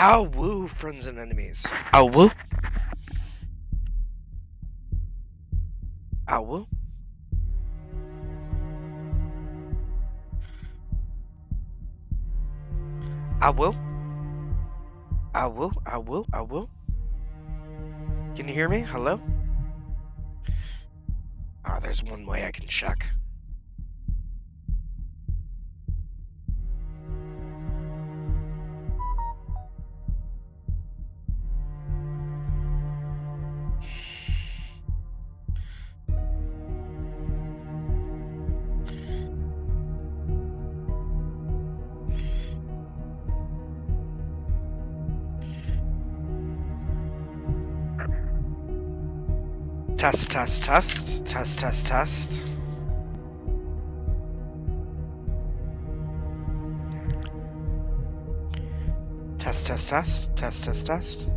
Ow, woo, friends and enemies. Ow, woo. Ow, woo. Ow, woo. Ow, woo, ow, woo, ow, woo. Can you hear me? Hello? Oh, there's one way I can check. Test, test, test. Test, test, test. Test, test, test. Test, test, test.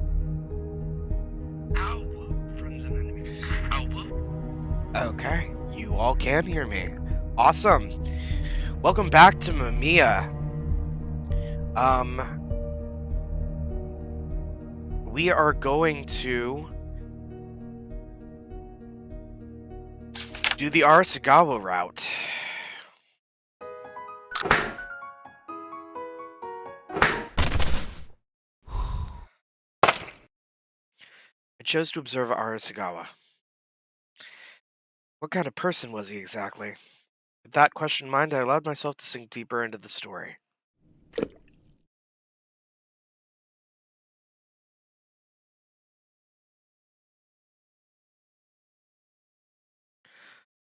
Ow, woo, friends and enemies. Ow, woo. Okay, you all can hear me. Awesome. Welcome back to Mamiya. We are going to do the Arisugawa route. I chose to observe Arisugawa. What kind of person was he exactly? With that question in mind, I allowed myself to sink deeper into the story.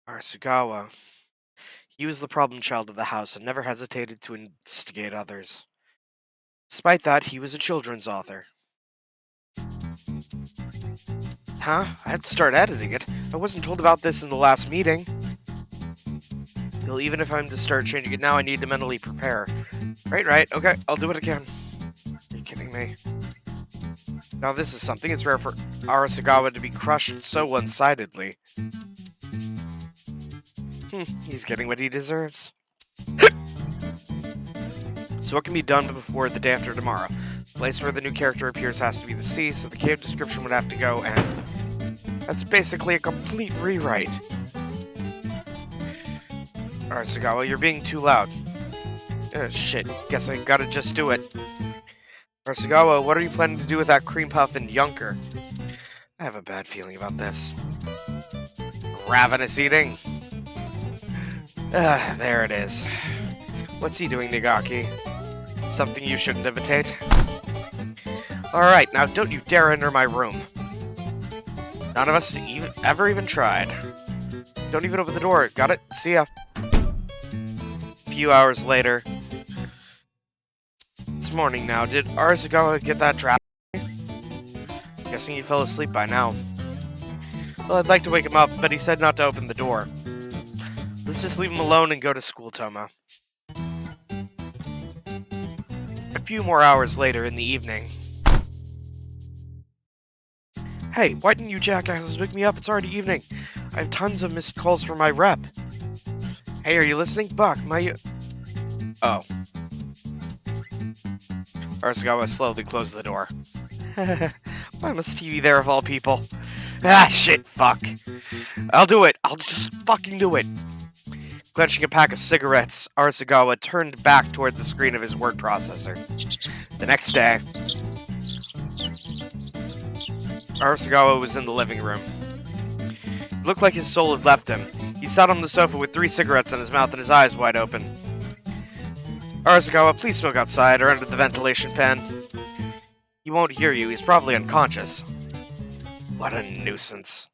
Arisugawa. He was the problem child of the house and never hesitated to instigate others. Despite that, he was a children's author. Huh? I had to start editing it. I wasn't told about this in the last meeting. Well, even if I'm to start changing it now, I need to mentally prepare. Right. Okay, I'll do what I can. Are you kidding me? Now this is something. It's rare for Arisugawa to be crushed so one-sidedly. He's getting what he deserves. So what can be done before the day after tomorrow? The place where the new character appears has to be the sea, so the cave description would have to go, and that's basically a complete rewrite. Arisugawa, you're being too loud. Shit, guess I gotta just do it. Arisugawa, what are you planning to do with that cream puff and yunker? I have a bad feeling about this. Ravenous eating. There it is. What's he doing, Nagaki? Something you shouldn't imitate? Alright, now don't you dare enter my room. None of us ever even tried. Don't even open the door. Got it? See ya. A few hours later. It's morning now. Did Arisugawa get that draft? Guessing he fell asleep by now. Well, I'd like to wake him up, but he said not to open the door. Let's just leave him alone and go to school, Toma. A few more hours later in the evening. Hey, why didn't you jackasses wake me up? It's already evening. I have tons of missed calls from my rep. Hey, are you listening? Buck, Oh. Arisugawa slowly closed the door. Why must he be there of all people? Ah, shit, fuck. I'll do it. I'll just fucking do it. Clenching a pack of cigarettes, Arisugawa turned back toward the screen of his word processor. The next day, Arisugawa was in the living room. It looked like his soul had left him. He sat on the sofa with 3 cigarettes in his mouth and his eyes wide open. Arisugawa, please smoke outside or under the ventilation fan. He won't hear you. He's probably unconscious. What a nuisance.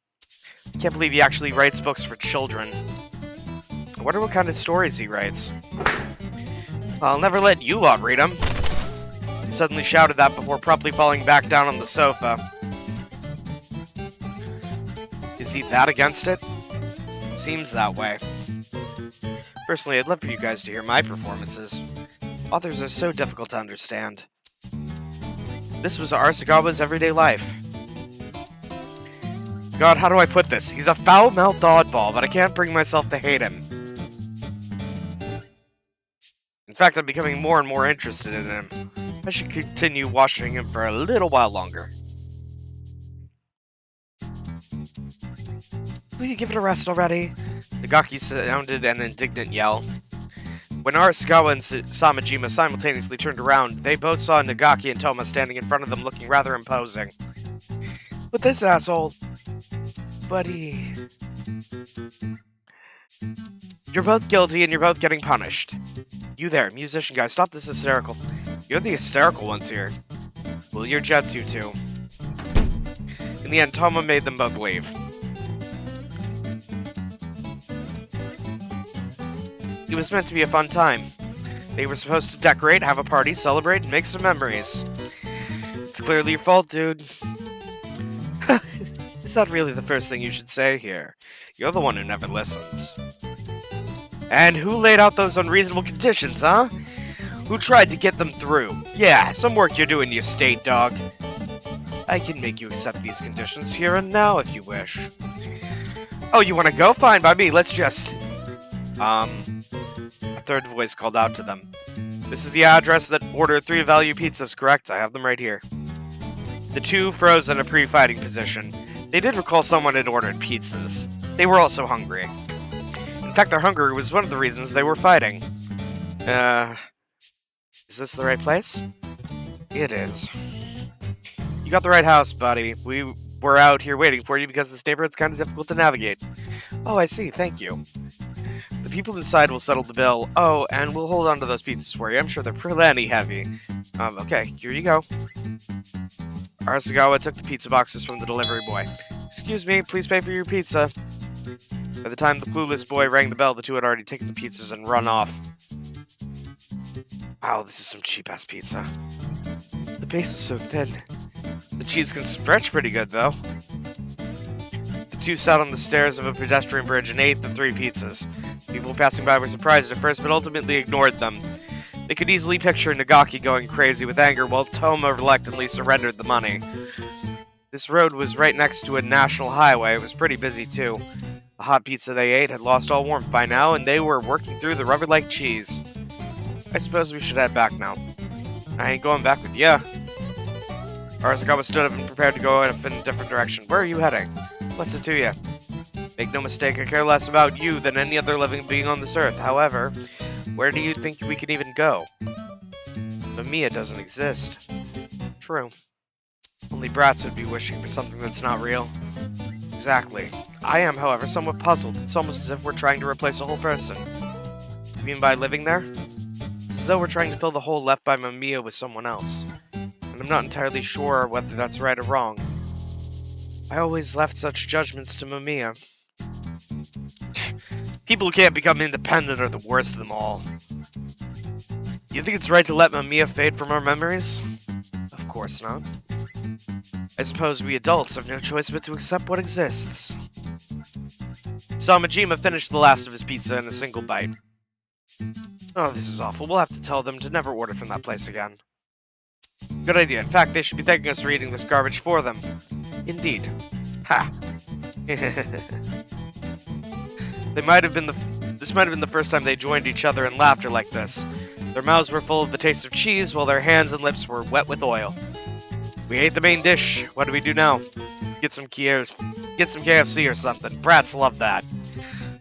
I can't believe he actually writes books for children. I wonder what kind of stories he writes. I'll never let you lot read them. He suddenly shouted that before promptly falling back down on the sofa. Is he that against it? Seems that way. Personally, I'd love for you guys to hear my performances. Authors are so difficult to understand. This was Arisugawa's everyday life. God, how do I put this? He's a foul-mouthed oddball, but I can't bring myself to hate him. In fact, I'm becoming more and more interested in him. I should continue washing him for a little while longer. Will you give it a rest already? Nagaki sounded an indignant yell. When Arisugawa and Samajima simultaneously turned around, they both saw Nagaki and Toma standing in front of them looking rather imposing. But this asshole... Buddy... You're both guilty and you're both getting punished. You there, musician guy, stop this hysterical. You're the hysterical ones here. Well, you're jets, you two. In the end, Toma made them both leave. It was meant to be a fun time. They were supposed to decorate, have a party, celebrate, and make some memories. It's clearly your fault, dude. Is that really the first thing you should say here? You're the one who never listens. And who laid out those unreasonable conditions, huh? Who tried to get them through? Yeah, some work you're doing, you state dog. I can make you accept these conditions here and now if you wish. Oh, you want to go? Fine by me, let's just... A third voice called out to them. This is the address that ordered 3 value pizzas, correct? I have them right here. The two froze in a pre-fighting position. They did recall someone had ordered pizzas. They were also hungry. In fact, their hunger was one of the reasons they were fighting. Is this the right place? It is. You got the right house, buddy. We were out here waiting for you because this neighborhood's kind of difficult to navigate. Oh, I see. Thank you. The people inside will settle the bill. Oh, and we'll hold on to those pizzas for you. I'm sure they're plenty heavy. Okay, here you go. Arisugawa took the pizza boxes from the delivery boy. Excuse me, please pay for your pizza. By the time the clueless boy rang the bell, the two had already taken the pizzas and run off. Wow, this is some cheap-ass pizza. The base is so thin. The cheese can stretch pretty good, though. The two sat on the stairs of a pedestrian bridge and ate the 3 pizzas. People passing by were surprised at first, but ultimately ignored them. They could easily picture Nagaki going crazy with anger, while Toma reluctantly surrendered the money. This road was right next to a national highway. It was pretty busy, too. The hot pizza they ate had lost all warmth by now, and they were working through the rubber-like cheese. I suppose we should head back now. I ain't going back with ya. Arisugawa stood up and prepared to go in a different direction. Where are you heading? What's it to you? Make no mistake, I care less about you than any other living being on this earth. However, where do you think we can even go? Mamiya doesn't exist. True. Only brats would be wishing for something that's not real. Exactly. I am, however, somewhat puzzled. It's almost as if we're trying to replace a whole person. You mean by living there? It's as though we're trying to fill the hole left by Mamiya with someone else. And I'm not entirely sure whether that's right or wrong. I always left such judgments to Mamiya. People who can't become independent are the worst of them all. You think it's right to let Mamiya fade from our memories? Of course not. I suppose we adults have no choice but to accept what exists. Samajima finished the last of his pizza in a single bite. Oh, this is awful. We'll have to tell them to never order from that place again. Good idea. In fact, they should be thanking us for eating this garbage for them. Indeed. Ha! This might have been the first time they joined each other in laughter like this. Their mouths were full of the taste of cheese, while their hands and lips were wet with oil. We ate the main dish. What do we do now? Get some KFC or something. Brats love that.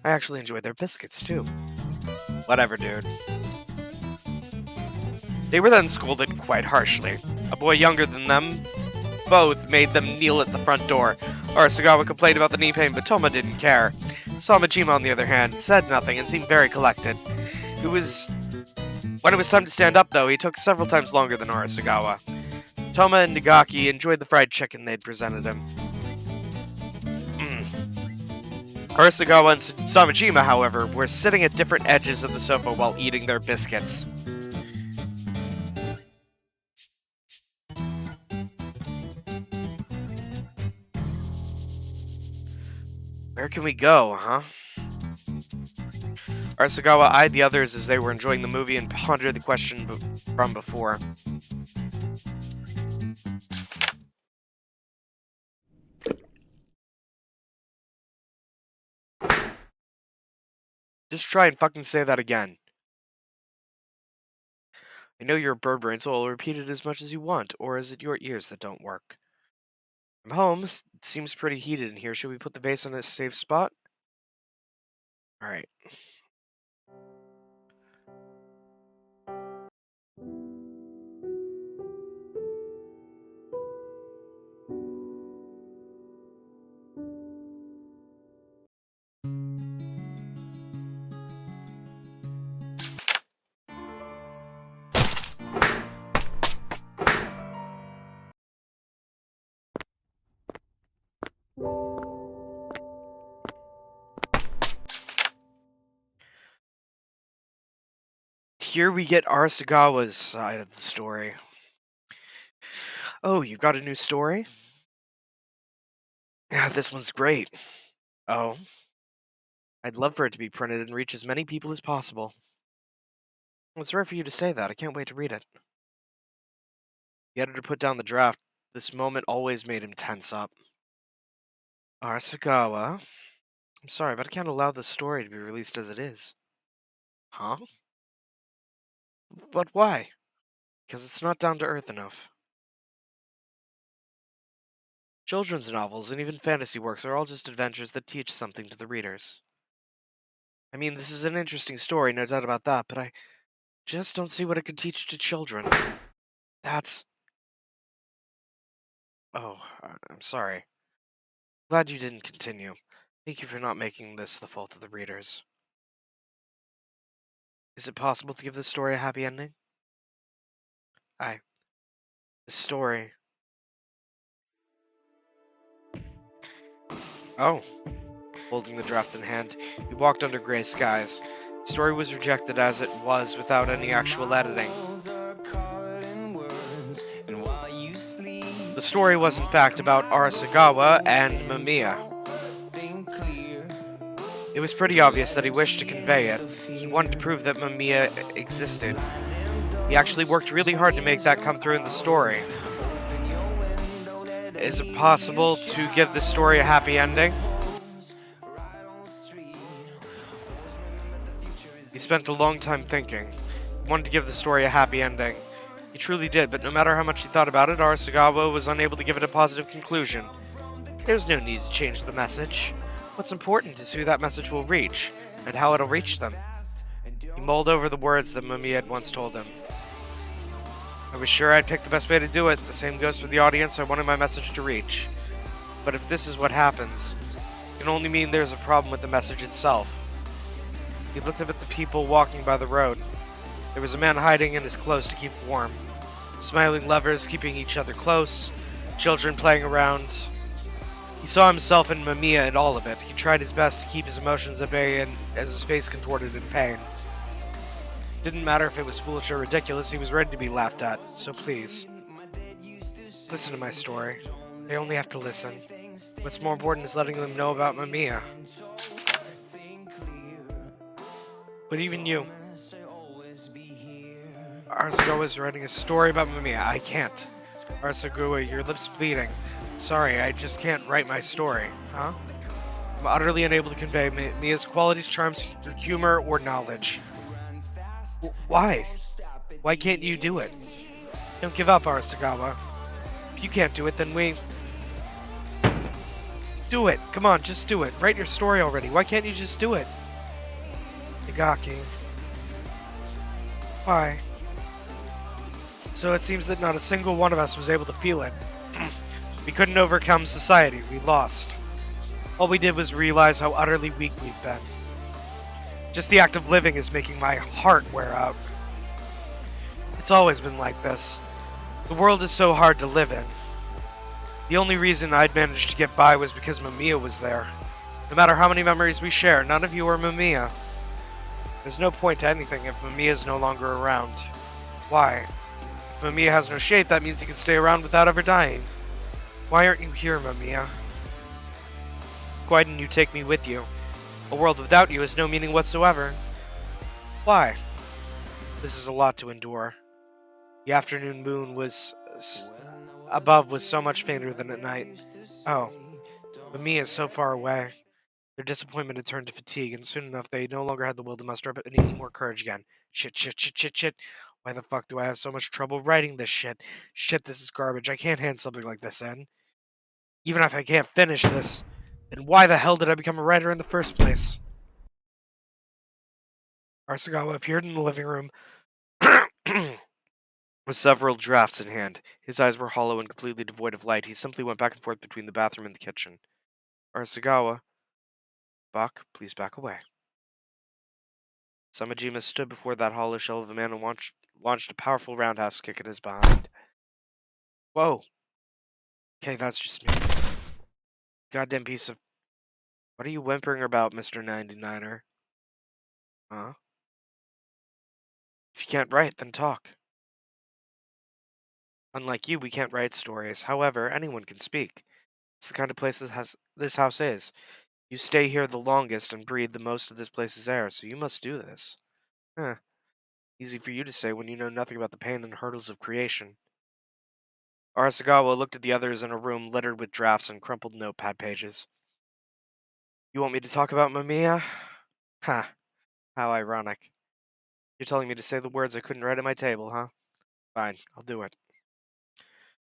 I actually enjoyed their biscuits, too. Whatever, dude. They were then scolded quite harshly. A boy younger than them both made them kneel at the front door. Arisugawa complained about the knee pain, but Toma didn't care. Samajima, on the other hand, said nothing and seemed very collected. When it was time to stand up, though, he took several times longer than Arisugawa. Toma and Nagaki enjoyed the fried chicken they'd presented him. Arisugawa and Samajima, however, were sitting at different edges of the sofa while eating their biscuits. Where can we go, huh? Arisugawa eyed the others as they were enjoying the movie and pondered the question from before. Just try and fucking say that again. I know you're a bird brain, so I'll repeat it as much as you want, or is it your ears that don't work? I'm home. It seems pretty heated in here. Should we put the vase in a safe spot? Alright. Here we get Arisugawa's side of the story. Oh, you got a new story? Yeah, this one's great. Oh, I'd love for it to be printed and reach as many people as possible. Well, it's rare for you to say that. I can't wait to read it. The editor put down the draft. This moment always made him tense up. Arisugawa, I'm sorry, but I can't allow this story to be released as it is. Huh? But why? Because it's not down to earth enough. Children's novels and even fantasy works are all just adventures that teach something to the readers. I mean, this is an interesting story, no doubt about that, but I just don't see what it could teach to children. That's... Oh, I'm sorry. Glad you didn't continue. Thank you for not making this the fault of the readers. Is it possible to give this story a happy ending? The story... Oh. Holding the draft in hand, he walked under gray skies. The story was rejected as it was, without any actual editing. The story was, in fact, about Arisugawa and Mamiya. It was pretty obvious that he wished to convey it. He wanted to prove that Mamiya existed. He actually worked really hard to make that come through in the story. Is it possible to give the story a happy ending? He spent a long time thinking. He wanted to give the story a happy ending. He truly did, but no matter how much he thought about it, Arisugawa was unable to give it a positive conclusion. There's no need to change the message. What's important is who that message will reach, and how it'll reach them. He mulled over the words that Mamiya had once told him. I was sure I'd pick the best way to do it. The same goes for the audience I wanted my message to reach. But if this is what happens, it can only mean there's a problem with the message itself. He looked up at the people walking by the road. There was a man hiding in his clothes to keep warm. Smiling lovers keeping each other close. Children playing around. He saw himself and Mamiya in all of it. He tried his best to keep his emotions at bay and as his face contorted in pain. Didn't matter if it was foolish or ridiculous, he was ready to be laughed at. So please, listen to my story. They only have to listen. What's more important is letting them know about Mamiya. But even you, Arisugawa is writing a story about Mamiya. I can't. Arisugawa, your lips bleeding. Sorry, I just can't write my story. Huh? I'm utterly unable to convey Mia's qualities, charms, humor, or knowledge. Why? Why can't you do it? Don't give up, Arisugawa. If you can't do it, then we... Do it! Come on, just do it. Write your story already. Why can't you just do it? Igaki. Why? So it seems that not a single one of us was able to feel it. We couldn't overcome society. We lost. All we did was realize how utterly weak we've been. Just the act of living is making my heart wear out. It's always been like this. The world is so hard to live in. The only reason I'd managed to get by was because Mamiya was there. No matter how many memories we share, none of you are Mamiya. There's no point to anything if Mamiya is no longer around. Why? If Mamiya has no shape, that means he can stay around without ever dying. Why aren't you here, Mamiya? Why didn't you take me with you? A world without you has no meaning whatsoever. Why? This is a lot to endure. The afternoon moon above was so much fainter than at night. Oh, Mamiya is so far away. Their disappointment had turned to fatigue, and soon enough they no longer had the will to muster up any more courage again. Shit. Why the fuck do I have so much trouble writing this shit? Shit, this is garbage. I can't hand something like this in. Even if I can't finish this, then why the hell did I become a writer in the first place? Arisugawa appeared in the living room with several drafts in hand. His eyes were hollow and completely devoid of light. He simply went back and forth between the bathroom and the kitchen. Arisugawa, Bach, please back away. Samajima stood before that hollow shell of a man and launched a powerful roundhouse kick at his behind. Whoa. Okay, that's just me. Goddamn piece of... What are you whimpering about, Mr. 99er? Huh? If you can't write, then talk. Unlike you, we can't write stories. However, anyone can speak. It's the kind of place this house is. You stay here the longest and breathe the most of this place's air, so you must do this. Huh. Easy for you to say when you know nothing about the pain and hurdles of creation. Arasugawa looked at the others in a room littered with drafts and crumpled notepad pages. You want me to talk about Mamiya? Ha, how ironic. You're telling me to say the words I couldn't write at my table, huh? Fine, I'll do it.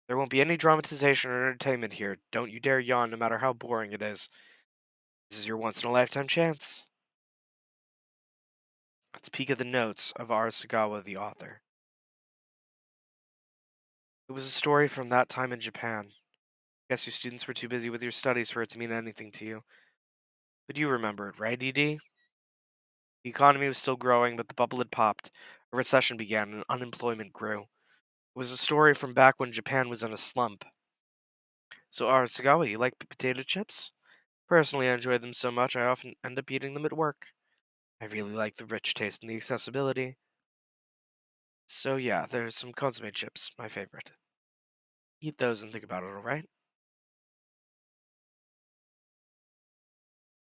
There won't be any dramatization or entertainment here. Don't you dare yawn, no matter how boring it is. This is your once-in-a-lifetime chance. Let's peek at the notes of Arisugawa, the author. It was a story from that time in Japan. Guess you students were too busy with your studies for it to mean anything to you. But you remember it, right, ED? The economy was still growing, but the bubble had popped. A recession began, and unemployment grew. It was a story from back when Japan was in a slump. So, Arasugawa, you like potato chips? Personally, I enjoy them so much I often end up eating them at work. I really like the rich taste and the accessibility. So yeah, there's some consomme chips, my favorite. Eat those and think about it, alright?